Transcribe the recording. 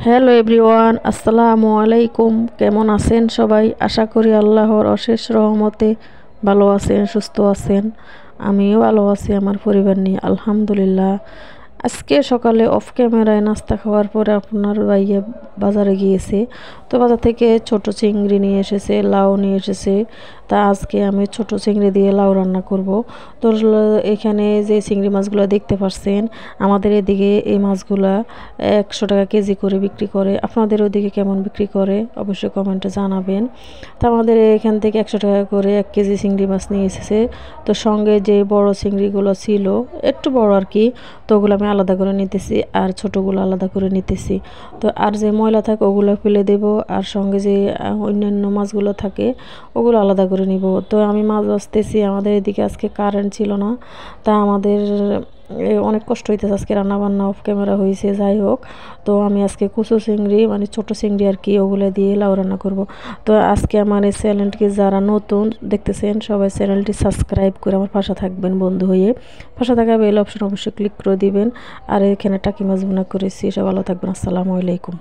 Hello everyone, আসসালামু আলাইকুম। কেমন আছেন সবাই? আশা করি আল্লাহর অশেষ রহমতে ভালো আছেন, সুস্থ আছেন। আমিও ভালো আছি আমার পরিবার নিয়ে, আলহামদুলিল্লাহ। আজকে সকালে অফ ক্যামেরায় নাস্তা খাওয়ার পরে আপনার ভাইয়া বাজারে গিয়েছে। তো বাজার থেকে ছোট চিংড়ি নিয়ে এসেছে, লাউ নিয়ে এসেছে। তা আজকে আমি ছোট চিংড়ি দিয়ে লাউ রান্না করব। তো এখানে যে চিংড়ি মাছগুলো দেখতে পাচ্ছেন, আমাদের এদিকে এই মাছগুলা 100 টাকা কেজি করে বিক্রি করে। আপনাদের ওদিকে কেমন বিক্রি করে অবশ্যই কমেন্টে জানাবেন। তো আমাদের এখান থেকে 100 টাকা করে 1 কেজি চিংড়ি মাছ নিয়ে এসেছে। তো সঙ্গে যে বড় চিংড়িগুলো ছিল, একটু বড় আর কি, তো ওগুলো আমি আলাদা করে নিতেছি আর ছোটোগুলো আলাদা করে নিতেছি। তো আর যে ময়লা থাকে ওগুলো ফেলে দেব, আর সঙ্গে যে অন্যান্য মাছগুলো থাকে ওগুলো আলাদা করে নিব। তো আমি মাছ বাছতেছি, আমাদের এদিকে আজকে কারেন্ট ছিল না। তা আমাদের অনেক কষ্ট হইতেছে, আজকে রান্নাবান্না অফ ক্যামেরা হয়েছে। যাই হোক, তো আমি আজকে কুচো চিংড়ি মানে ছোটো চিংড়ি আর কি, ওগুলো দিয়ে লাউ রান্না করব। তো আজকে আমার এই চ্যানেলটিকে যারা নতুন দেখতেছেন সবাই চ্যানেলটি সাবস্ক্রাইব করে আমার পাশে থাকবেন বন্ধু হয়ে। পাশে থাকা বেল অপশন অবশ্যই ক্লিক করে দিবেন। আর এখানে টাকি মাছ বোনা করেছি। সব ভালো থাকবেন। আসসালামু আলাইকুম।